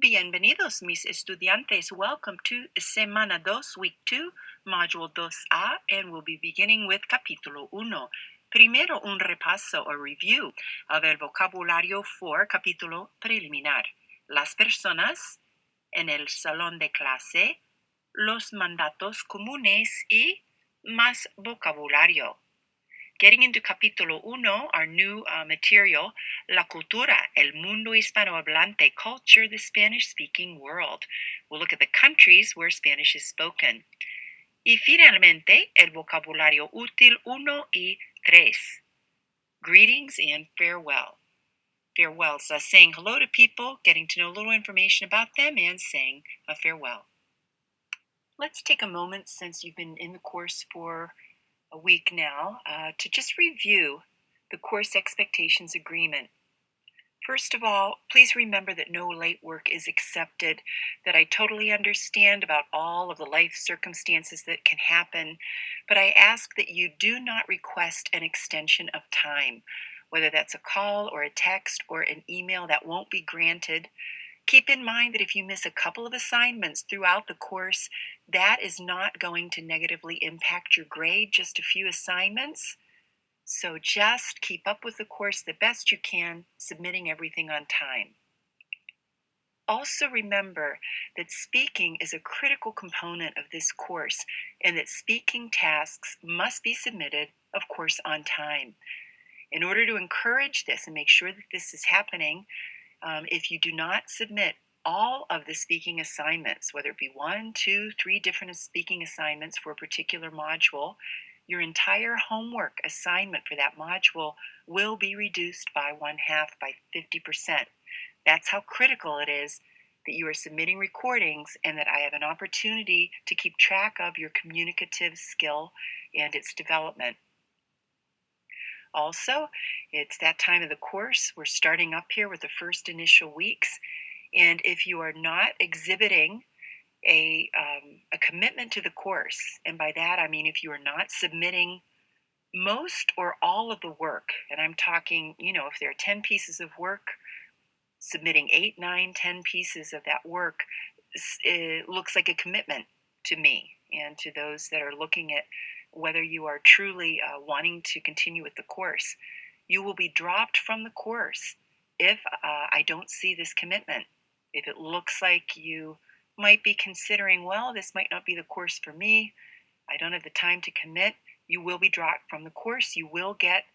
Bienvenidos, mis estudiantes. Welcome to Semana 2, Week 2, Module 2A, and we'll be beginning with Capítulo 1. Primero, un repaso o review of el vocabulario for capítulo preliminar. Las personas en el salón de clase, los mandatos comunes y más vocabulario. Getting into Capítulo 1, our new material, La Cultura, el mundo hispanohablante, culture, the Spanish-speaking world. We'll look at the countries where Spanish is spoken. Y finalmente, el vocabulario útil 1 y 3. Greetings and farewell. Farewells, saying hello to people, getting to know a little information about them, and saying a farewell. Let's take a moment, since you've been in the course for a week now, to just review the course expectations agreement. First of all, please remember that no late work is accepted, that I totally understand about all of the life circumstances that can happen, but I ask that you do not request an extension of time, whether that's a call or a text or an email. That won't be granted. Keep in mind that if you miss a couple of assignments throughout the course, that is not going to negatively impact your grade, just a few assignments. So just keep up with the course the best you can, submitting everything on time. Also remember that speaking is a critical component of this course, and that speaking tasks must be submitted, of course, on time. In order to encourage this and make sure that this is happening, if you do not submit all of the speaking assignments, whether it be 1, 2, 3 different speaking assignments for a particular module, your entire homework assignment for that module will be reduced by 1/2, by 50%. That's how critical it is that you are submitting recordings and that I have an opportunity to keep track of your communicative skill and its development. Also, it's that time of the course. We're starting up here with the first initial weeks. And if you are not exhibiting a commitment to the course, and by that I mean if you are not submitting most or all of the work, and I'm talking, if there are 10 pieces of work, submitting 8, 9, 10 pieces of that work, it looks like a commitment to me and to those that are looking at whether you are truly wanting to continue with the course. You will be dropped from the course if I don't see this commitment. If it looks like you might be considering, well, this might not be the course for me, I don't have the time to commit, you will be dropped from the course. You will get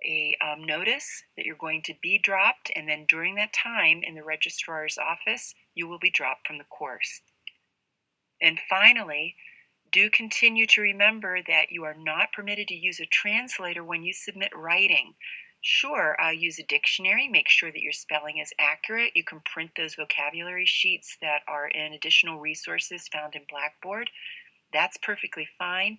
a notice that you're going to be dropped, and then during that time in the registrar's office, you will be dropped from the course. And finally, do continue to remember that you are not permitted to use a translator when you submit writing. Sure, use a dictionary. Make sure that your spelling is accurate. You can print those vocabulary sheets that are in additional resources found in Blackboard. That's perfectly fine.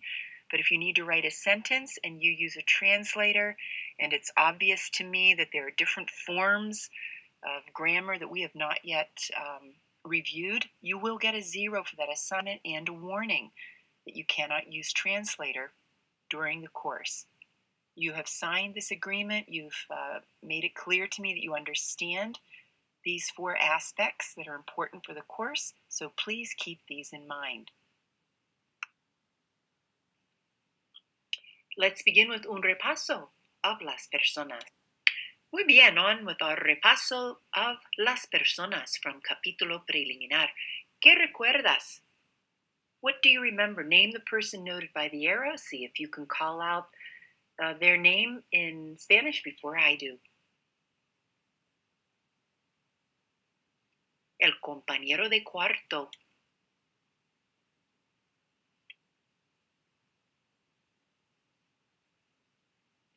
But if you need to write a sentence and you use a translator, and it's obvious to me that there are different forms of grammar that we have not yet reviewed, you will get a 0 for that assignment and a warning that you cannot use translator during the course. You have signed this agreement. You've made it clear to me that you understand these 4 aspects that are important for the course, so please keep these in mind. Let's begin with un repaso of las personas. Muy bien, on with our repaso of las personas from capítulo preliminar. ¿Qué recuerdas? What do you remember? Name the person noted by the arrow. See if you can call out their name in Spanish before I do. El compañero de cuarto.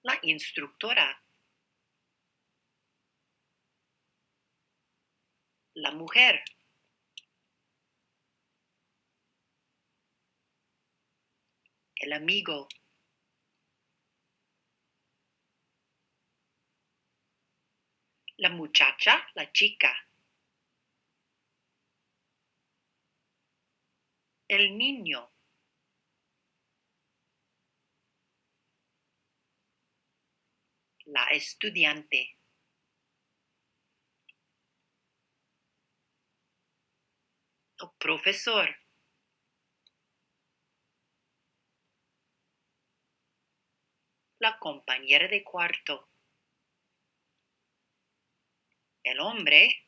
La instructora. La mujer. El amigo. La muchacha, la chica. El niño. La estudiante. El profesor. La compañera de cuarto. El hombre.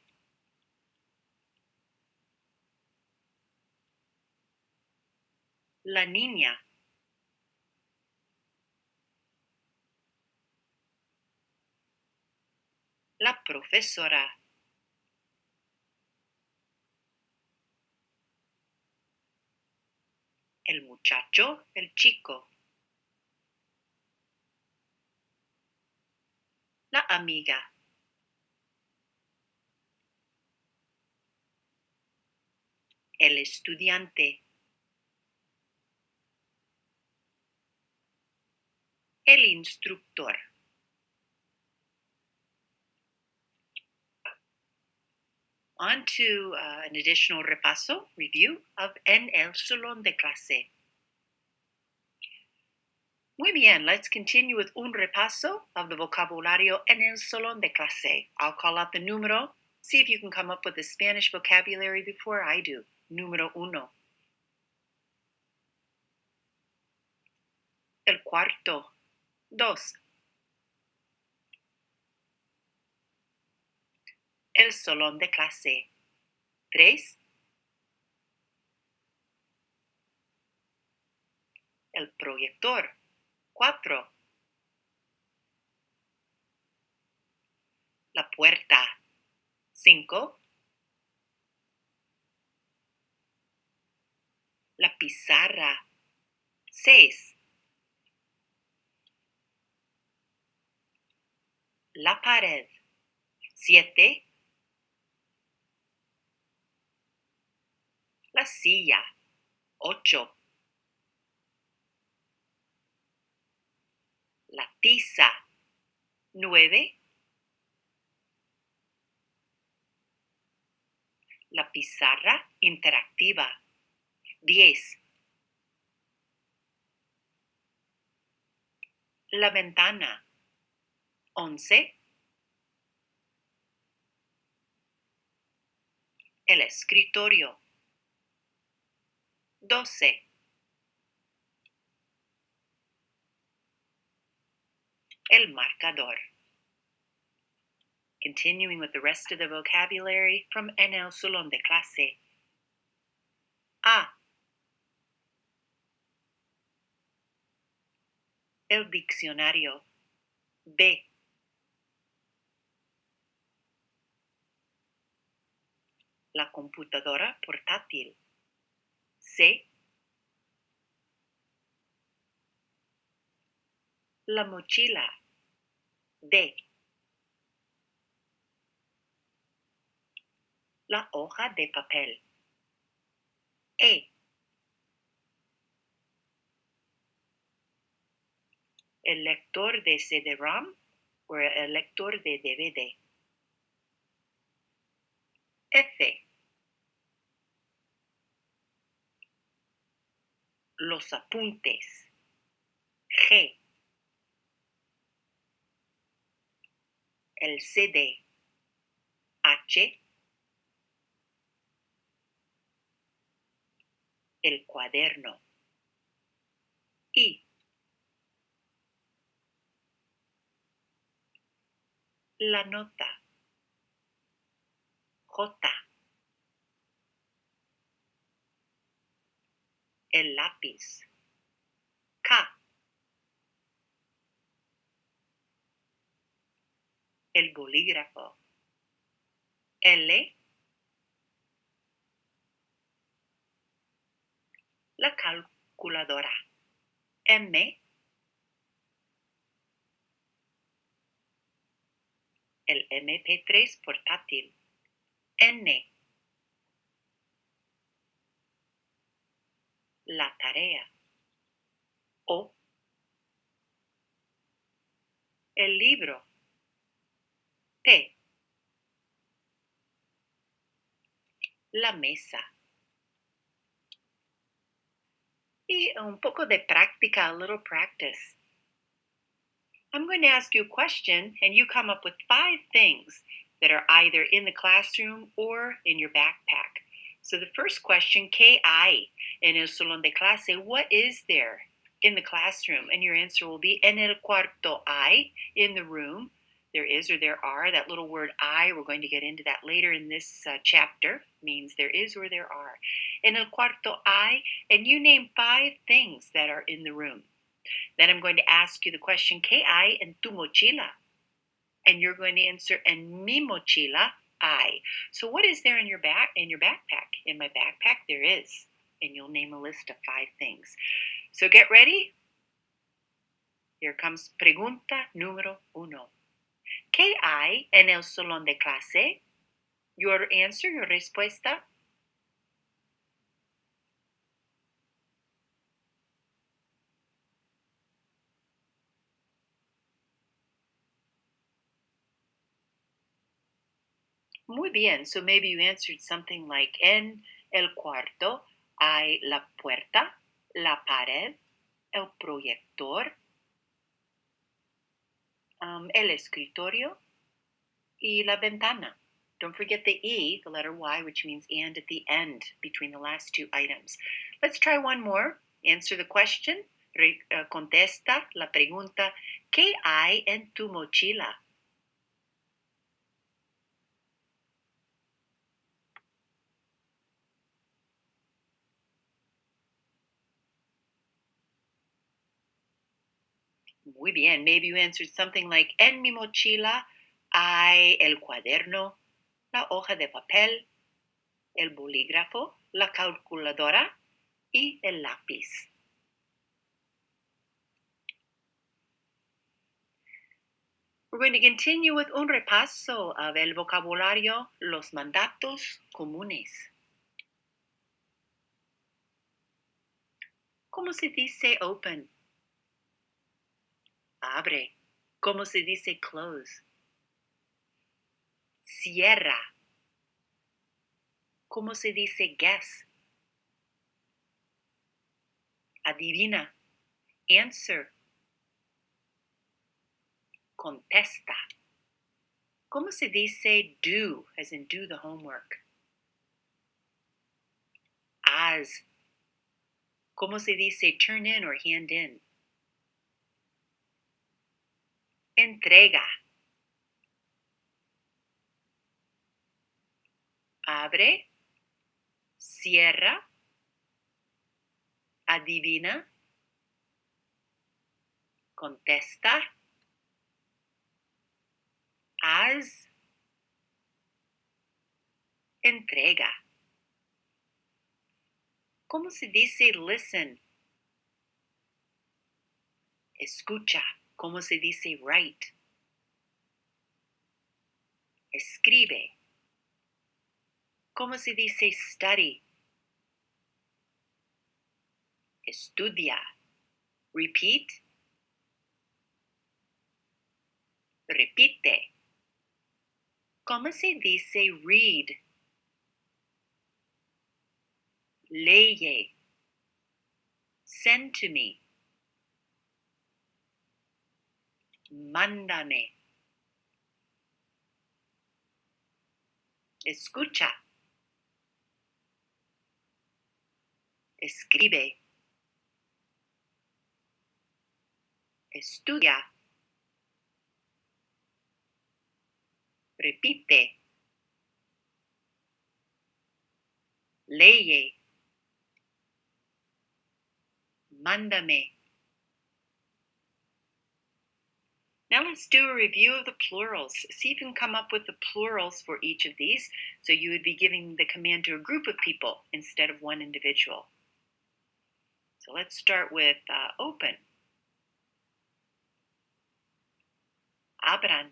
La niña. La profesora. El muchacho, el chico. La amiga. El estudiante. El instructor. On to an additional repaso, review of En el salón de clase. Muy bien, let's continue with un repaso of the vocabulario en el salón de clase. I'll call out the número. See if you can come up with the Spanish vocabulary before I do. Número uno. El cuarto. Dos. El salón de clase. Tres. El proyector. Cuatro. La puerta. Cinco. La pizarra. Seis. La pared. Siete. La silla. Ocho. La tiza. Nueve. La pizarra interactiva. 10. La ventana. 11. El escritorio. 12. El marcador. Continuing with the rest of the vocabulary from En el salón de clase. A. El diccionario. B. La computadora portátil. C. La mochila. D. La hoja de papel. E. El lector de CD-ROM o el lector de DVD. F. Los apuntes. G. El CD. H. El cuaderno. I. La nota. J. El lápiz. K. El bolígrafo. L. La calculadora. M. El MP3 portátil. N. La tarea. O. El libro. P. La mesa. Y un poco de práctica, a little practice. I'm going to ask you a question, and you come up with 5 things that are either in the classroom or in your backpack. So the first question, ¿qué hay en el salón de clase? What is there in the classroom? And your answer will be en el cuarto hay, in the room. There is or there are. That little word I, we're going to get into that later in this chapter, means there is or there are. En el cuarto hay, and you name 5 things that are in the room. Then I'm going to ask you the question, ¿qué hay en tu mochila? And you're going to answer, en mi mochila hay. So what is there in your backpack? In my backpack there is. And you'll name a list of 5 things. So get ready. Here comes pregunta número 1. ¿Qué hay en el salón de clase? Your answer, your respuesta. Muy bien. So maybe you answered something like, en el cuarto hay la puerta, la pared, el proyector, el escritorio, y la ventana. Don't forget the E, the letter Y, which means and at the end between the last 2 items. Let's try one more. Answer the question. Contesta la pregunta. ¿Qué hay en tu mochila? Muy bien. Maybe you answered something like, en mi mochila hay el cuaderno, la hoja de papel, el bolígrafo, la calculadora y el lápiz. We're going to continue with un repaso of el vocabulario, los mandatos comunes. ¿Cómo se dice open? Abre. ¿Cómo se dice close? Cierra. ¿Cómo se dice guess? Adivina. Answer. Contesta. ¿Cómo se dice do, as in do the homework? Haz. ¿Cómo se dice turn in or hand in? Entrega. Abre. Cierra. Adivina. Contesta. Haz. Entrega. ¿Cómo se dice listen? Escucha. ¿Cómo se dice write? Escribe. ¿Cómo se dice study? Estudia. Repeat. Repite. ¿Cómo se dice read? Leye. Send to me. Mándame. Escucha. Escribe. Estudia. Repite. Leye. Mándame. Now let's do a review of the plurals. See if you can come up with the plurals for each of these. So you would be giving the command to a group of people instead of one individual. So let's start with open. Abran.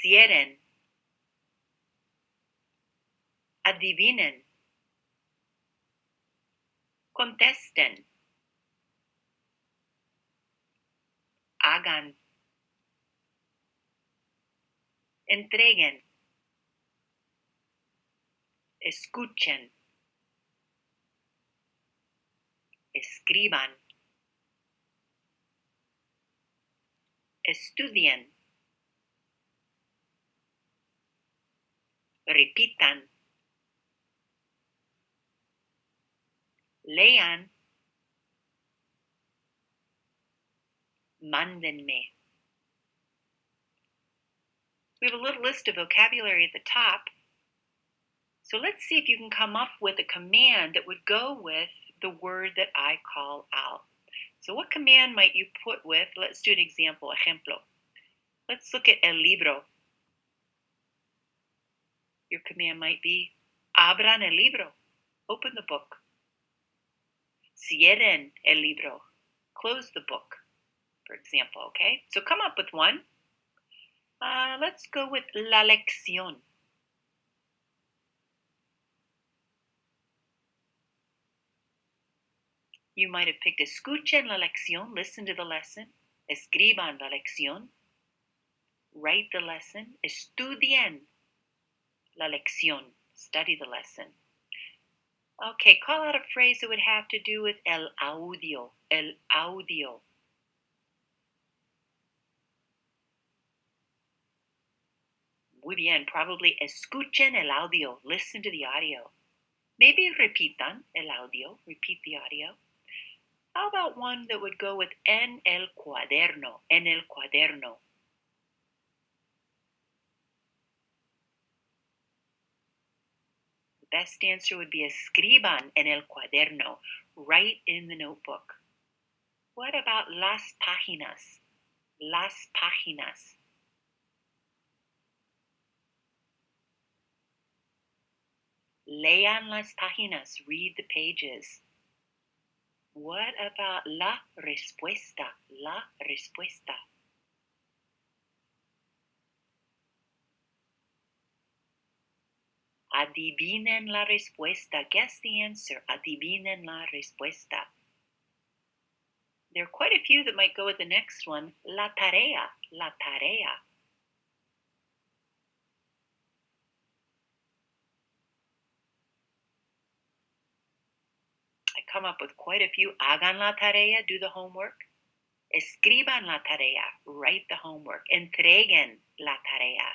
Cierren. Adivinen. Contesten. Hagan. Entreguen. Escuchen. Escriban. Estudien. Repitan. Lean. Mándenme. We have a little list of vocabulary at the top. So let's see if you can come up with a command that would go with the word that I call out. So what command might you put with, let's do an example, ejemplo. Let's look at el libro. Your command might be, abran el libro, open the book. Cierren el libro, close the book, for example, okay? So come up with one. Let's go with la lección. You might have picked escuchen la lección, listen to the lesson. Escriban la lección, write the lesson. Estudien la lección, study the lesson. Okay, call out a phrase that would have to do with el audio, el audio. Muy bien, probably escuchen el audio, listen to the audio. Maybe repitan el audio, repeat the audio. How about one that would go with en el cuaderno, en el cuaderno? The best answer would be escriban en el cuaderno, write in the notebook. What about las páginas? Las páginas. Lean las páginas, read the pages. What about la respuesta? La respuesta. Adivinen la respuesta. Guess the answer. Adivinen la respuesta. There are quite a few that might go with the next one. La tarea. La tarea. I come up with quite a few. Hagan la tarea. Do the homework. Escriban la tarea. Write the homework. Entreguen la tarea.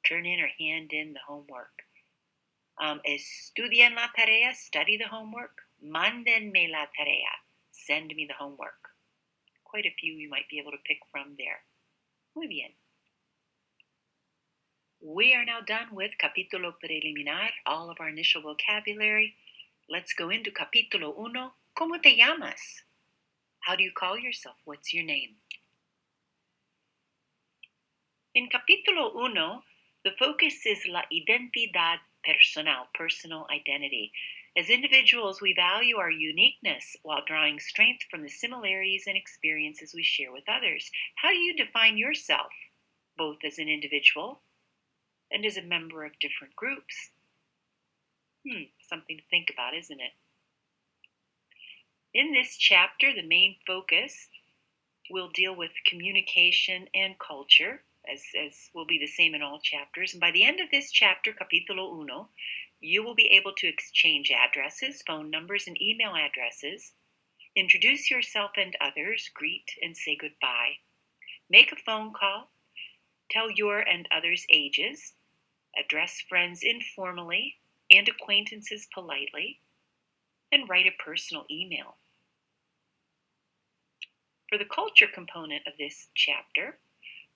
Turn in or hand in the homework. Estudien la tarea, study the homework. Mándenme la tarea, send me the homework. Quite a few you might be able to pick from there. Muy bien. We are now done with capítulo preliminar, all of our initial vocabulary. Let's go into capítulo uno. ¿Cómo te llamas? How do you call yourself? What's your name? In capítulo uno, the focus is la identidad personal, personal identity. As individuals, we value our uniqueness while drawing strength from the similarities and experiences we share with others. How do you define yourself, both as an individual and as a member of different groups? Something to think about, isn't it? In this chapter, the main focus will deal with communication and culture, as will be the same in all chapters. And by the end of this chapter, capítulo uno, you will be able to exchange addresses, phone numbers, and email addresses, introduce yourself and others, greet and say goodbye, make a phone call, tell your and others' ages, address friends informally and acquaintances politely, and write a personal email. For the culture component of this chapter,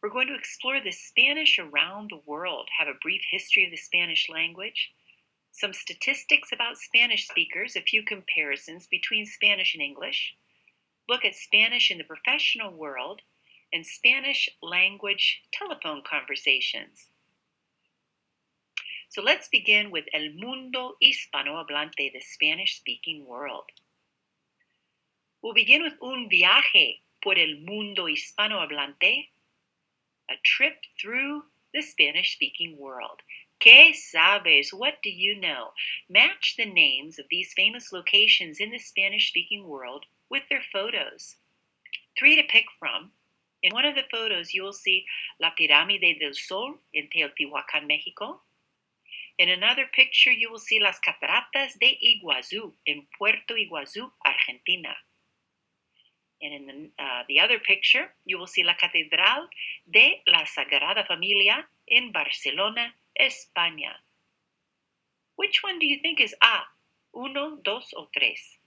we're going to explore the Spanish around the world, have a brief history of the Spanish language, some statistics about Spanish speakers, a few comparisons between Spanish and English, look at Spanish in the professional world, and Spanish language telephone conversations. So let's begin with El Mundo Hispanohablante, the Spanish-speaking world. We'll begin with un viaje por el mundo hispanohablante, a trip through the Spanish-speaking world. ¿Qué sabes? What do you know? Match the names of these famous locations in the Spanish-speaking world with their photos. 3 to pick from. In one of the photos, you will see La Pirámide del Sol in Teotihuacan, Mexico. In another picture, you will see Las Cataratas de Iguazú in Puerto Iguazú, Argentina. And in the other picture, you will see La Catedral de la Sagrada Familia in Barcelona, España. Which one do you think is A? Uno, dos, o tres?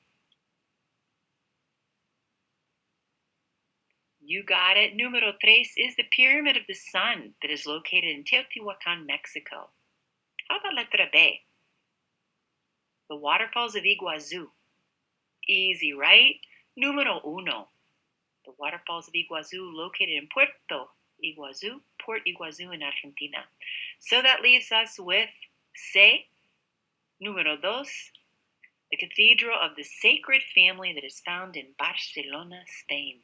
You got it. Número tres is the Pyramid of the Sun that is located in Teotihuacan, Mexico. How about letra B? The waterfalls of Iguazu. Easy, right? Número uno. The waterfalls of Iguazu located in Puerto Iguazu, Port Iguazu in Argentina. So that leaves us with C. Número dos. The Cathedral of the Sacred Family that is found in Barcelona, Spain.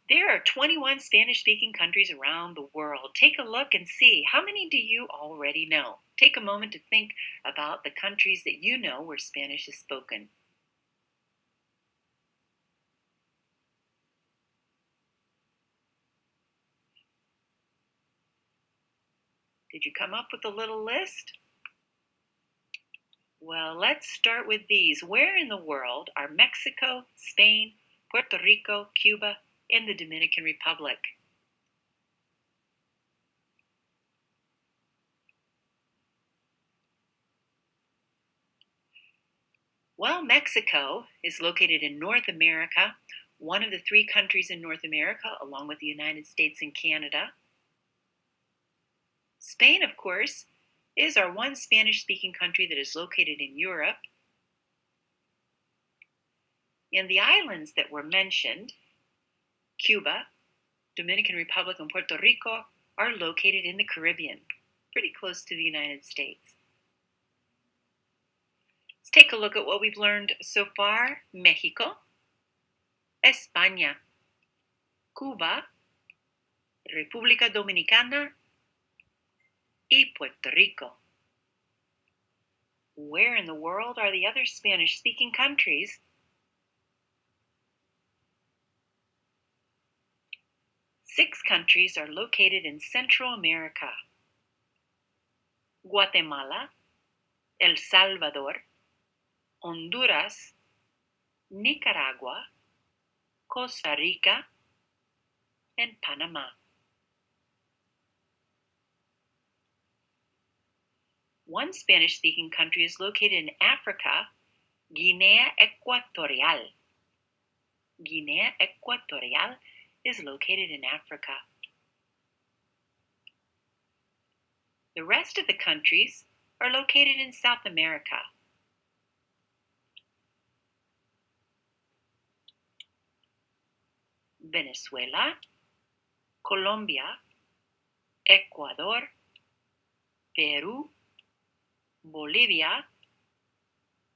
There are 21 Spanish-speaking countries around the world. Take a look and see, how many do you already know? Take a moment to think about the countries that you know where Spanish is spoken. Did you come up with a little list? Well, let's start with these. Where in the world are Mexico, Spain, Puerto Rico, Cuba, and the Dominican Republic? Well, Mexico is located in North America, one of the three countries in North America, along with the United States and Canada. Spain, of course, is our one Spanish-speaking country that is located in Europe. And the islands that were mentioned, Cuba, Dominican Republic, and Puerto Rico, are located in the Caribbean, pretty close to the United States. Let's take a look at what we've learned so far. Mexico, España, Cuba, República Dominicana, y Puerto Rico. Where in the world are the other Spanish-speaking countries? Six countries are located in Central America: Guatemala, El Salvador, Honduras, Nicaragua, Costa Rica, and Panama. One Spanish-speaking country is located in Africa, Guinea Equatorial. Guinea Equatorial is located in Africa. The rest of the countries are located in South America. Venezuela, Colombia, Ecuador, Peru, Bolivia,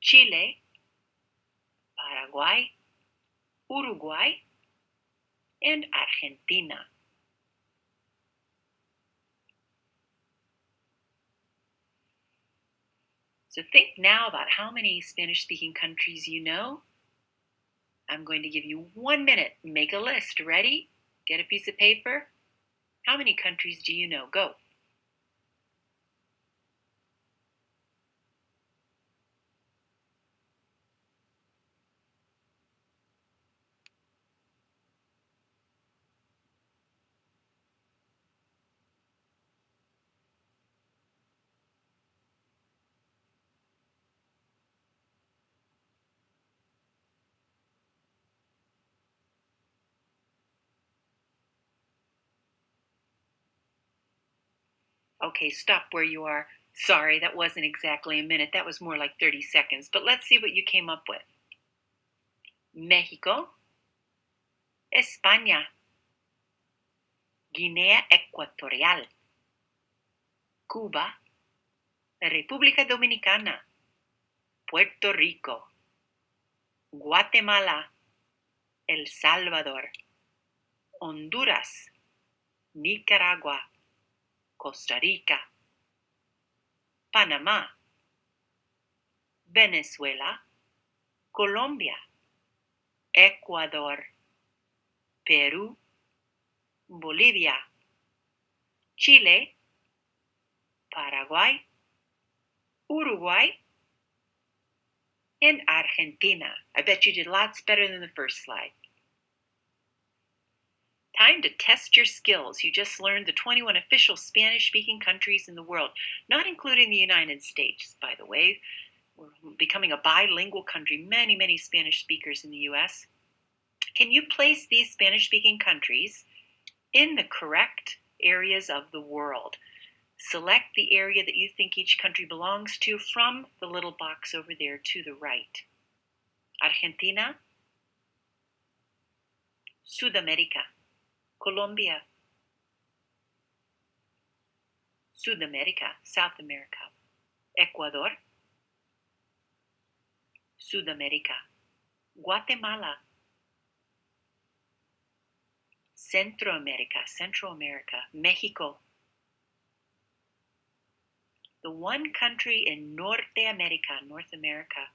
Chile, Paraguay, Uruguay, and Argentina. So think now about how many Spanish-speaking countries you know. I'm going to give you 1 minute. Make a list. Ready? Get a piece of paper. How many countries do you know? Go. Okay, stop where you are. Sorry, that wasn't exactly a minute. That was more like 30 seconds. But let's see what you came up with. México, España, Guinea Ecuatorial, Cuba, República Dominicana, Puerto Rico, Guatemala, El Salvador, Honduras, Nicaragua, Costa Rica, Panamá, Venezuela, Colombia, Ecuador, Perú, Bolivia, Chile, Paraguay, Uruguay, and Argentina. I bet you did lots better than the first slide. Time to test your skills. You just learned the 21 official Spanish-speaking countries in the world, not including the United States, by the way. We're becoming a bilingual country, many Spanish speakers in the U.S. Can you place these Spanish-speaking countries in the correct areas of the world? Select the area that you think each country belongs to from the little box over there to the right. Argentina, Sudamérica, Colombia, Sudamérica, South America, Ecuador, Sudamérica, Guatemala, Centroamérica, Central America, Mexico, the one country in Norte America, North America.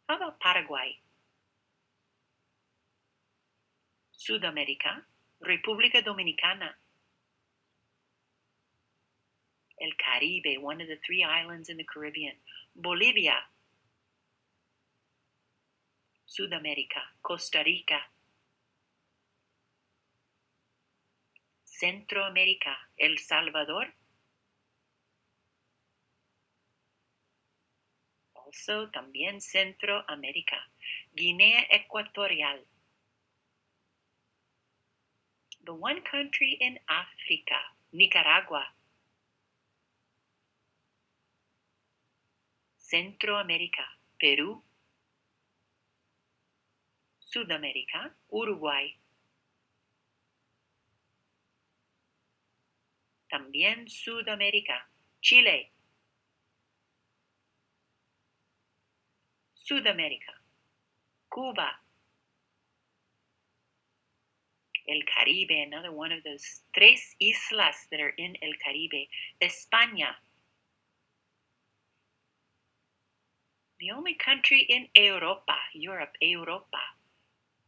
How about Paraguay? Sudamérica, República Dominicana, El Caribe, one of the 3 islands in the Caribbean, Bolivia, Sudamérica, Costa Rica, Centroamérica, El Salvador, also también Centroamérica, Guinea Ecuatorial, the one country in Africa, Nicaragua, Centroamérica, Perú, Sudamérica, Uruguay, también Sudamérica, Chile, Sudamérica, Cuba, El Caribe, another one of those 3 islas that are in El Caribe, España, the only country in Europa, Europa.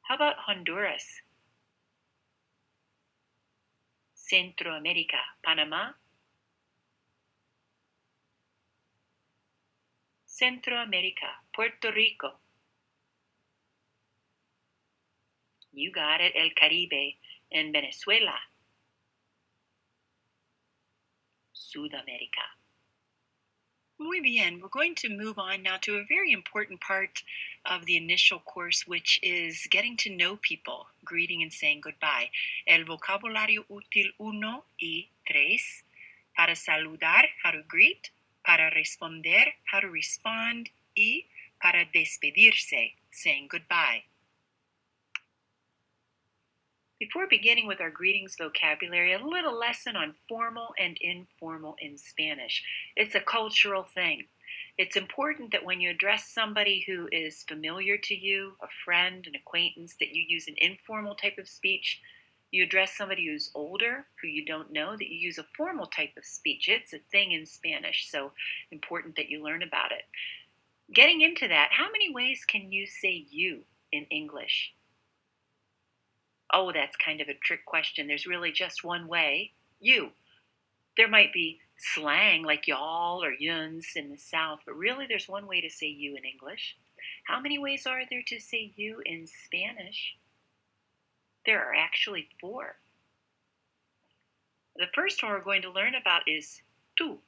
How about Honduras? Centroamérica, Panamá, Centroamérica, Puerto Rico. You got it, El Caribe, and Venezuela. Sudamérica. Muy bien, we're going to move on now to a very important part of the initial course, which is getting to know people, greeting and saying goodbye. El vocabulario útil 1 y 3. Para saludar, how to greet. Para responder, how to respond. Y para despedirse, saying goodbye. Before beginning with our greetings vocabulary, a little lesson on formal and informal in Spanish. It's a cultural thing. It's important that when you address somebody who is familiar to you, a friend, an acquaintance, that you use an informal type of speech. You address somebody who's older, who you don't know, that you use a formal type of speech. It's a thing in Spanish, so important that you learn about it. Getting into that, how many ways can you say you in English? Oh, that's kind of a trick question. There's really just one way. You. There might be slang like y'all or yuns in the South, but really there's one way to say you in English. How many ways are there to say you in Spanish? There are actually 4. The first one we're going to learn about is tú.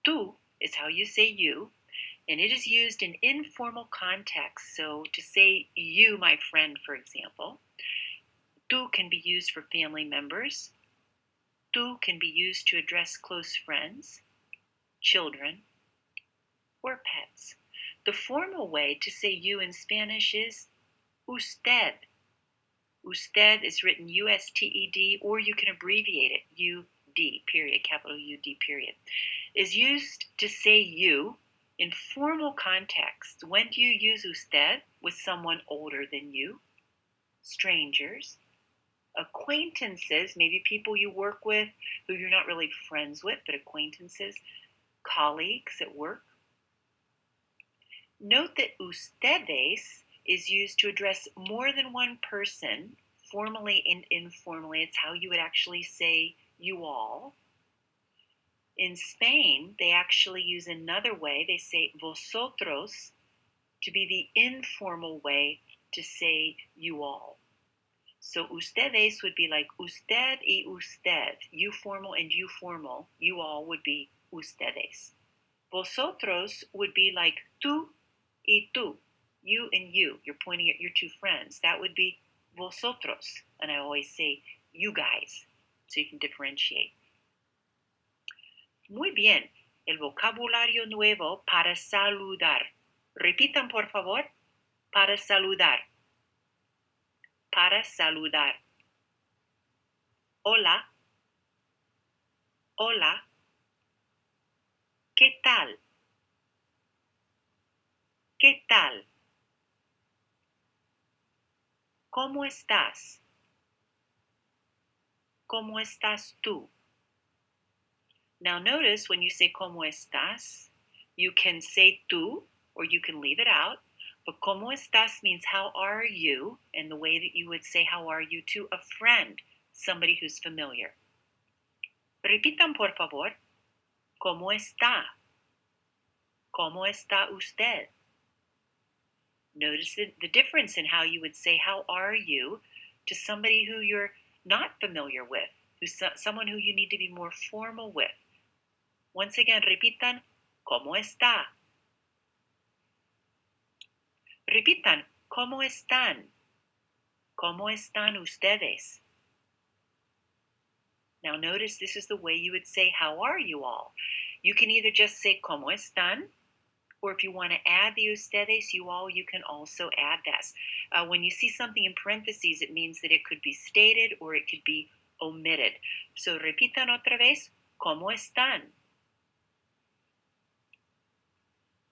Tú is how you say you, and it is used in informal context. So to say you, my friend, for example, tú can be used for family members. Tú can be used to address close friends, children, or pets. The formal way to say you in Spanish is usted. Usted is written U-S-T-E-D, or you can abbreviate it, U-D, period, capital U-D, period. Is used to say you in formal context. When do you use usted? With someone older than you, strangers, acquaintances, maybe people you work with who you're not really friends with, but acquaintances, colleagues at work. Note that ustedes is used to address more than one person, formally and informally. It's how you would actually say you all. In Spain, they actually use another way. They say vosotros to be the informal way to say you all. So ustedes would be like usted y usted. You formal and you formal. You all would be ustedes. Vosotros would be like tú y tú. You and you. You're pointing at your two friends. That would be vosotros. And I always say you guys, so you can differentiate. Muy bien. El vocabulario nuevo para saludar. Repitan, por favor. Para saludar. Para saludar. Hola. Hola. ¿Qué tal? ¿Qué tal? ¿Cómo estás? ¿Cómo estás tú? Now notice when you say ¿cómo estás, you can say tú or you can leave it out. But ¿cómo estás means how are you, in the way that you would say how are you to a friend, somebody who's familiar. Repitan por favor. ¿Cómo está? ¿Cómo está usted? Notice the difference in how you would say how are you to somebody who you're not familiar with, who's someone who you need to be more formal with. Once again, repitan, ¿cómo está? Repitan, ¿cómo están? ¿Cómo están ustedes? Now notice this is the way you would say, how are you all? You can either just say, ¿cómo están? Or if you want to add the ustedes, you all, you can also add that. When you see something in parentheses, it means that it could be stated or it could be omitted. So repitan otra vez, ¿cómo están?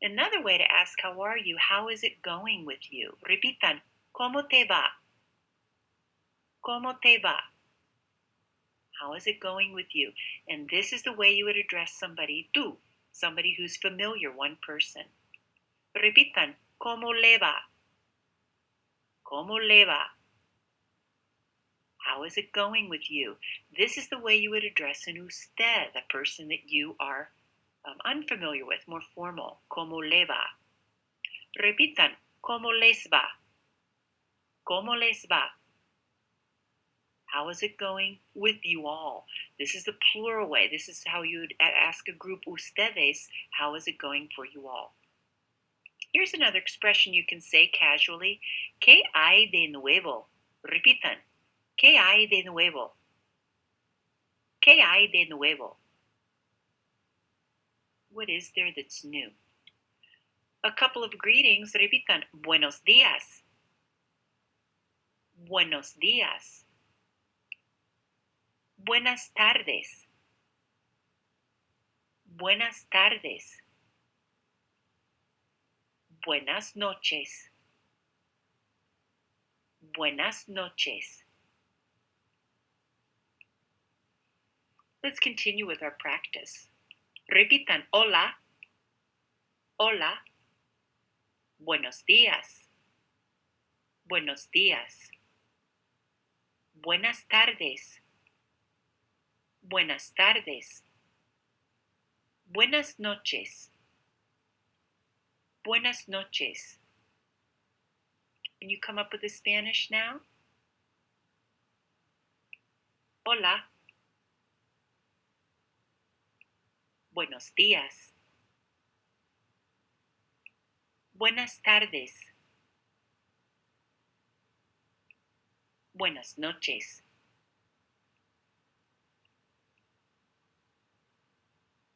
Another way to ask how are you, how is it going with you? Repitan, ¿cómo te va? ¿Cómo te va? How is it going with you? And this is the way you would address somebody, tú, somebody who's familiar, one person. Repitan, ¿cómo le va? ¿Cómo le va? How is it going with you? This is the way you would address an usted, a person that you are unfamiliar with, more formal. ¿Cómo le va? Repitan, ¿cómo les va? ¿Cómo les va? How is it going with you all? This is the plural way. This is how you would ask a group, ustedes, how is it going for you all? Here's another expression you can say casually. ¿Qué hay de nuevo? Repitan. ¿Qué hay de nuevo? ¿Qué hay de nuevo? What is there that's new? A couple of greetings. Repitan. Buenos días. Buenos días. Buenas tardes. Buenas tardes. Buenas noches. Buenas noches. Let's continue with our practice. Repitan, hola, hola, buenos días, buenos días, buenas tardes, buenas tardes, buenas noches, buenas noches. Can you come up with the Spanish now? Hola, buenos días, buenas tardes, buenas noches.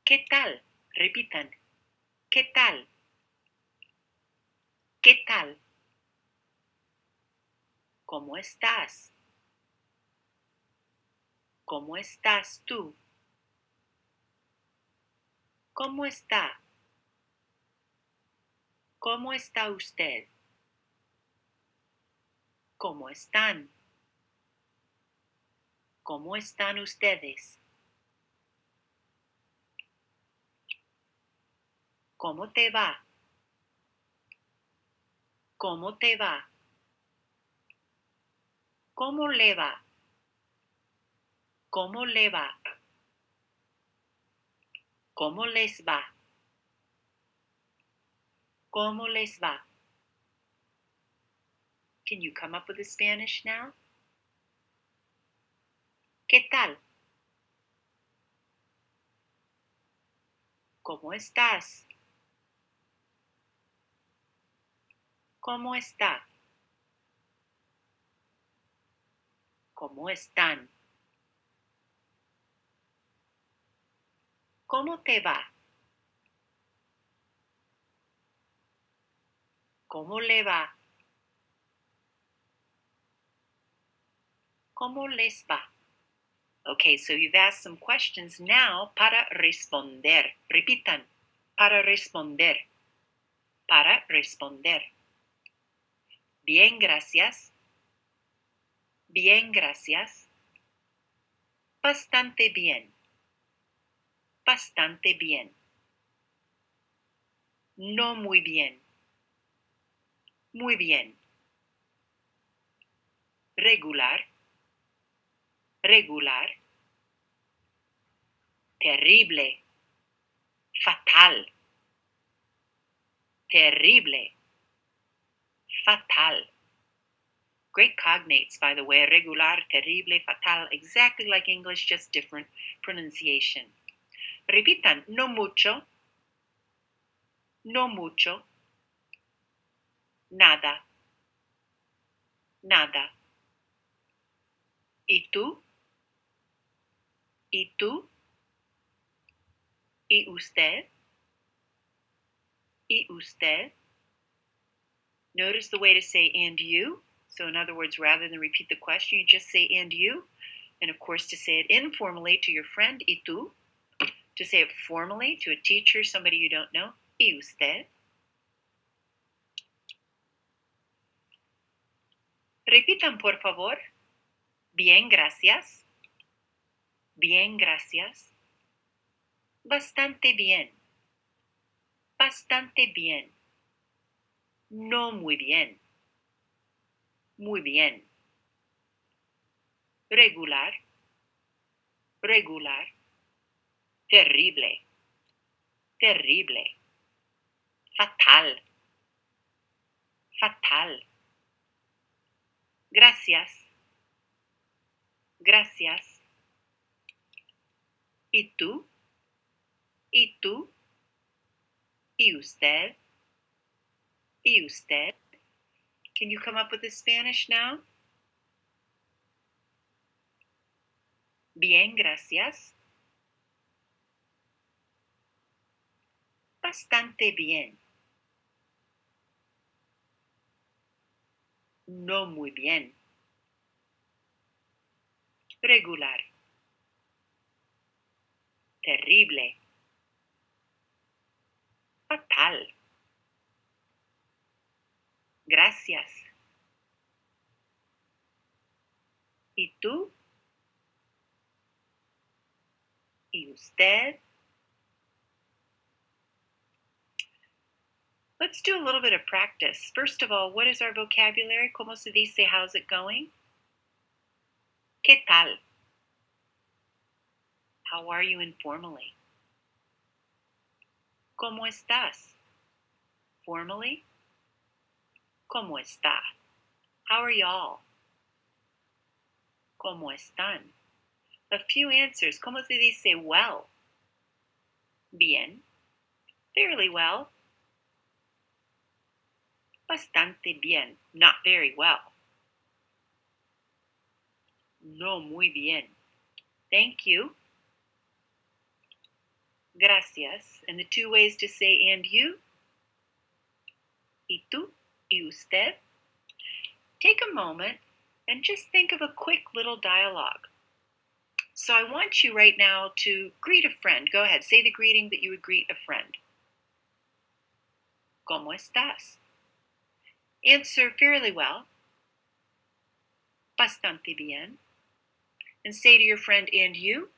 ¿Qué tal? Repitan. ¿Qué tal? ¿Qué tal? ¿Cómo estás? ¿Cómo estás tú? ¿Cómo está? ¿Cómo está usted? ¿Cómo están? ¿Cómo están ustedes? ¿Cómo te va? ¿Cómo te va? ¿Cómo le va? ¿Cómo le va? ¿Cómo les va? ¿Cómo les va? Can you come up with a Spanish now? ¿Qué tal? ¿Cómo estás? ¿Cómo está? ¿Cómo están? ¿Cómo te va? ¿Cómo le va? ¿Cómo les va? Okay, so you've asked some questions now. Para responder. Repitan. Para responder. Para responder. Bien, gracias. Bien, gracias. Bastante bien. Bastante bien. No muy bien. Muy bien. Regular. Regular. Terrible. Fatal. Terrible. Fatal. Great cognates, by the way. Regular, terrible, fatal. Exactly like English, just different pronunciation. Repitan. No mucho. No mucho. Nada. Nada. ¿Y tú? ¿Y tú? ¿Y usted? ¿Y usted? Notice the way to say and you. So in other words, rather than repeat the question, you just say and you. And of course, to say it informally to your friend, ¿y tú? To say it formally to a teacher, somebody you don't know, ¿y usted? Repitan, por favor. Bien, gracias. Bien, gracias. Bastante bien. Bastante bien. No muy bien. Muy bien. Regular. Regular. Terrible. Terrible. Fatal. Fatal. Gracias. Gracias. ¿Y tú? ¿Y tú? ¿Y usted? ¿Y usted? Can you come up with the Spanish now? Bien, gracias. Bastante bien. No muy bien. Regular. Terrible. Fatal. Gracias. ¿Y tú? ¿Y usted? Let's do a little bit of practice. First of all, what is our vocabulary? ¿Cómo se dice how's it going? ¿Qué tal? How are you informally? ¿Cómo estás? Formally? ¿Cómo está? How are y'all? ¿Cómo están? A few answers. ¿Cómo se dice well? Bien. Fairly well. Bastante bien. Not very well. No muy bien. Thank you. Gracias. And the two ways to say and you. ¿Y tú? ¿Y usted? Take a moment and just think of a quick little dialogue. So I want you right now to greet a friend. Go ahead, say the greeting that you would greet a friend. ¿Cómo estás? Answer fairly well. Bastante bien. And say to your friend, and you?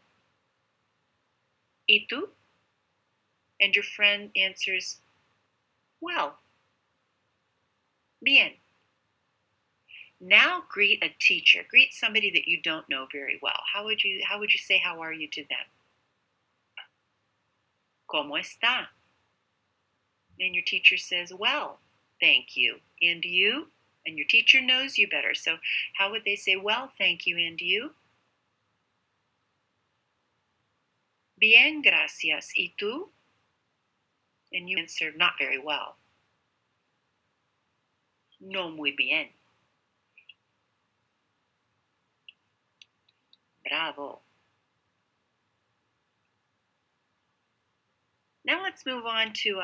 ¿Y tú? And your friend answers, well. Bien. Now greet a teacher. Greet somebody that you don't know very well. How would you say how are you to them? ¿Cómo está? And your teacher says, well, thank you. And you? And your teacher knows you better. So how would they say, well, thank you, and you? Bien, gracias. ¿Y tú? And you answer, not very well. No muy bien. Bravo. Now let's move on to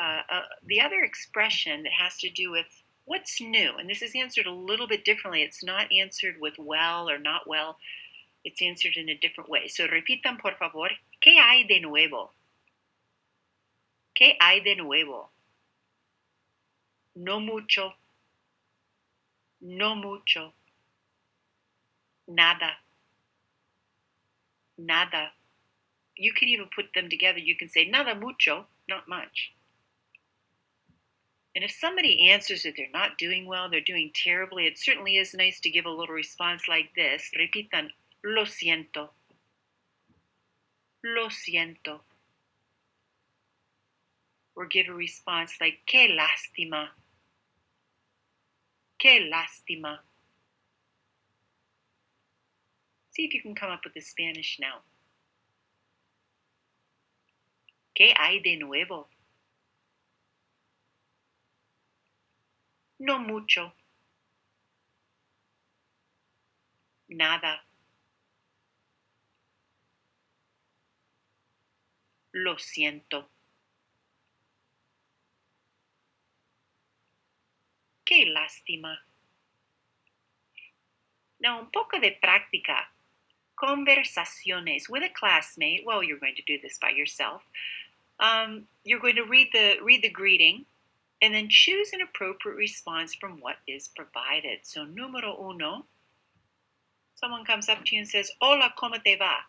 the other expression that has to do with what's new. And this is answered a little bit differently. It's not answered with well or not well. It's answered in a different way. So repitan, por favor. ¿Qué hay de nuevo? ¿Qué hay de nuevo? No mucho. No mucho. Nada. Nada. You can even put them together. You can say nada mucho, not much. And if somebody answers that they're not doing well, they're doing terribly, it certainly is nice to give a little response like this. Repitan, lo siento. Lo siento. Or give a response like, qué lástima. Qué lástima. See if you can come up with the Spanish now. ¿Qué hay de nuevo? No mucho. Nada. Lo siento. Qué lástima. Now, un poco de práctica. Conversaciones with a classmate. Well, you're going to do this by yourself. You're going to read the greeting and then choose an appropriate response from what is provided. So, número uno, someone comes up to you and says, Hola, ¿cómo te va?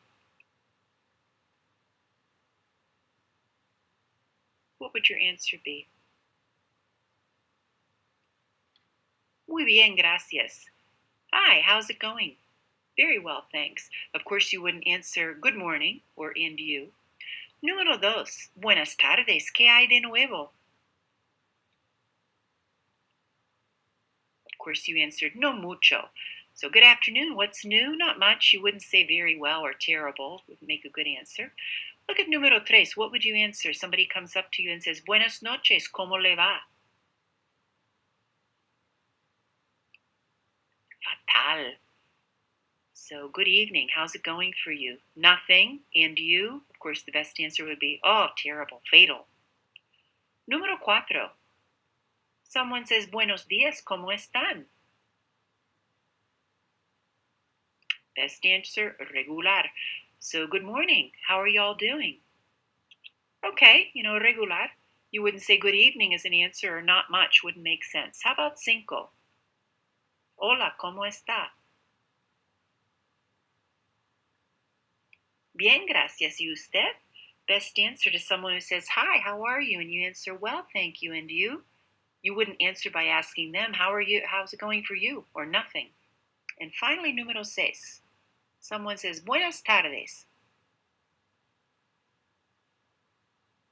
What would your answer be? Muy bien, gracias. Hi, how's it going? Very well, thanks. Of course, you wouldn't answer good morning or and you. Número dos, buenas tardes, ¿qué hay de nuevo? Of course, you answered no mucho. So, good afternoon, what's new? Not much. You wouldn't say very well or terrible. Would make a good answer. Look at número tres. What would you answer? Somebody comes up to you and says, Buenas noches, ¿cómo le va? Fatal. So, good evening. How's it going for you? Nothing. And you? Of course, the best answer would be, oh, terrible, fatal. Número cuatro. Someone says, Buenos días, ¿cómo están? Best answer, regular. So, good morning. How are y'all doing? Okay, regular. You wouldn't say good evening as an answer or not much wouldn't make sense. How about cinco? Hola, ¿cómo está? Bien, gracias. ¿Y usted? Best answer to someone who says, Hi, how are you? And you answer, Well, thank you. And you? You wouldn't answer by asking them, How are you? How's it going for you? Or nothing. And finally, número seis. Someone says, Buenas tardes.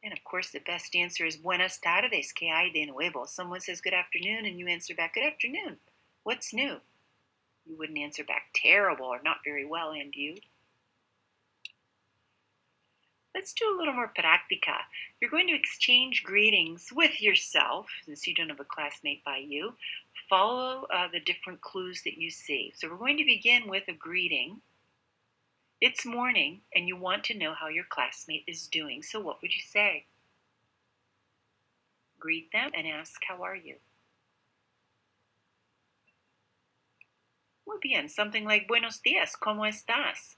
And of course, the best answer is Buenas tardes, ¿qué hay de nuevo? Someone says good afternoon, and you answer back, Good afternoon. What's new? You wouldn't answer back terrible or not very well, and you? Let's do a little more práctica. You're going to exchange greetings with yourself, since you don't have a classmate by you. Follow the different clues that you see. So we're going to begin with a greeting. It's morning, and you want to know how your classmate is doing. So what would you say? Greet them and ask, How are you? Muy bien, something like Buenos días, ¿cómo estás?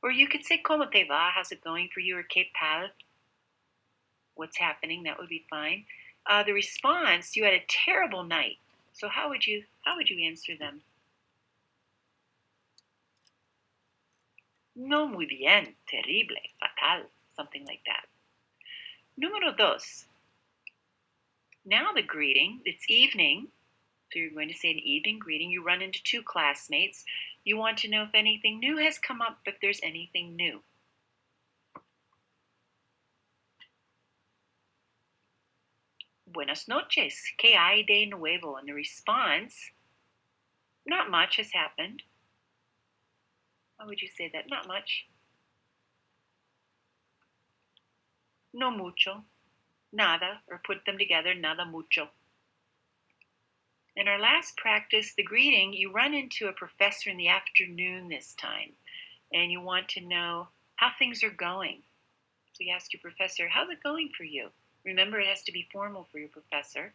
Or you could say, ¿Cómo te va? How's it going for you? Or ¿Qué tal? What's happening? That would be fine. The response, you had a terrible night. So how would you answer them? No muy bien, terrible, fatal, something like that. Número dos. Now the greeting, it's evening. So you're going to say an evening greeting. You run into two classmates. You want to know if anything new has come up, if there's anything new. Buenas noches, ¿qué hay de nuevo? And the response, not much has happened. How would you say that? Not much. no mucho, nada, or put them together, nada mucho. In our last practice, the greeting, you run into a professor in the afternoon this time, and you want to know how things are going. So you ask your professor, how's it going for you? Remember, it has to be formal for your professor.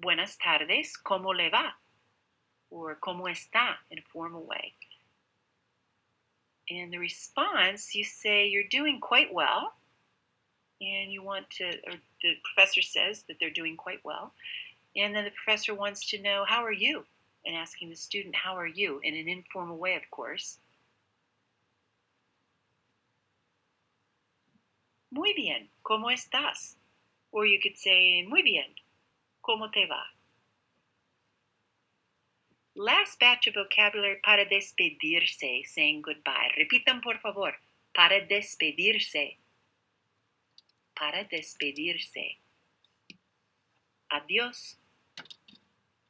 Buenas tardes, ¿cómo le va? Or ¿cómo está? In a formal way. And the response, you say, you're doing quite well. And you want to, or the professor says that they're doing quite well. And then the professor wants to know, how are you? And asking the student, how are you? In an informal way, of course. Muy bien, ¿cómo estás? Or you could say, muy bien, ¿cómo te va? Last batch of vocabulary para despedirse, saying goodbye. Repitan, por favor. Para despedirse. Para despedirse. Adiós.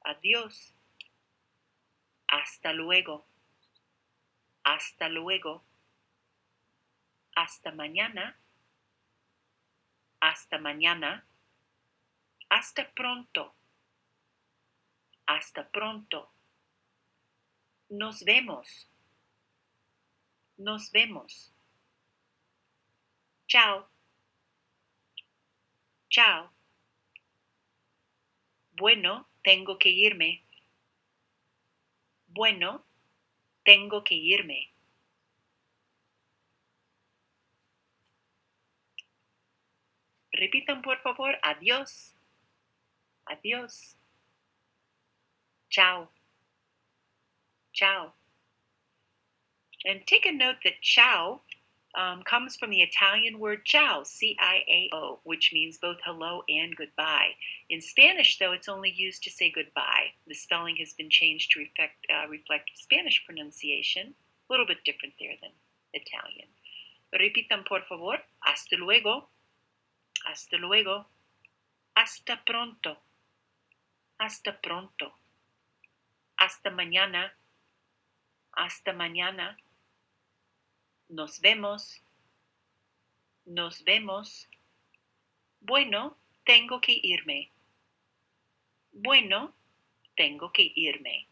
Adiós. Hasta luego. Hasta luego. Hasta mañana. Hasta mañana. Hasta pronto. Hasta pronto. Nos vemos. Nos vemos. Chao. Chao. Bueno, tengo que irme. Bueno, tengo que irme. Repitan, por favor. Adiós. Adiós. Ciao. Ciao. And take a note that ciao comes from the Italian word ciao, C-I-A-O, which means both hello and goodbye. In Spanish, though, it's only used to say goodbye. The spelling has been changed to reflect Spanish pronunciation. A little bit different there than Italian. Repitan, por favor. Hasta luego. Hasta luego. Hasta pronto. Hasta pronto. Hasta mañana. Hasta mañana. Nos vemos. Nos vemos. Bueno, tengo que irme. Bueno, tengo que irme.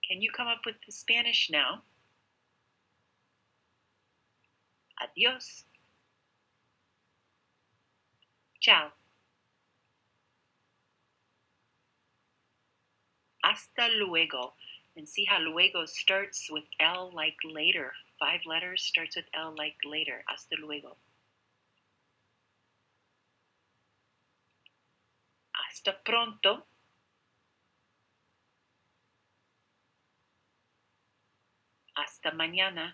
Can you come up with the Spanish now? Adiós. Ciao. Hasta luego. And see how luego starts with L like later. 5 letters starts with L like later. Hasta luego. Hasta pronto. Hasta mañana.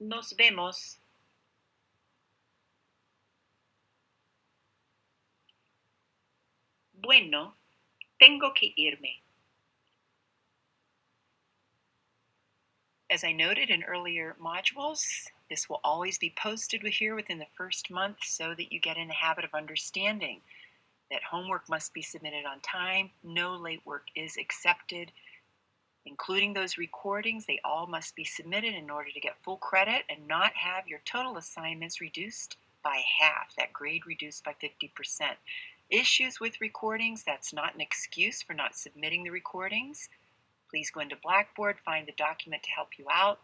Nos vemos. Bueno, tengo que irme. As I noted in earlier modules, this will always be posted here within the first month so that you get in the habit of understanding that homework must be submitted on time. No late work is accepted, including those recordings. They all must be submitted in order to get full credit and not have your total assignments reduced by half, that grade reduced by 50%. Issues with recordings, that's not an excuse for not submitting the recordings. Please go into Blackboard, find the document to help you out,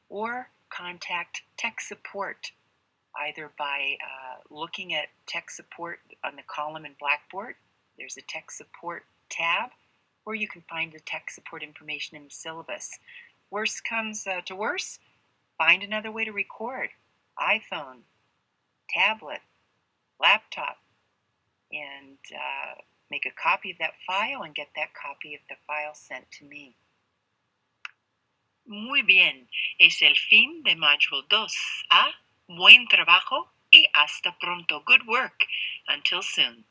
or contact tech support, either by looking at tech support on the column in Blackboard. There's a tech support tab, or you can find the tech support information in the syllabus. Worst comes to worse, find another way to record. iPhone, tablet, laptop, and make a copy of that file and get that copy of the file sent to me. Muy bien, es el fin de Module 2A. Buen trabajo y hasta pronto. Good work. Until soon.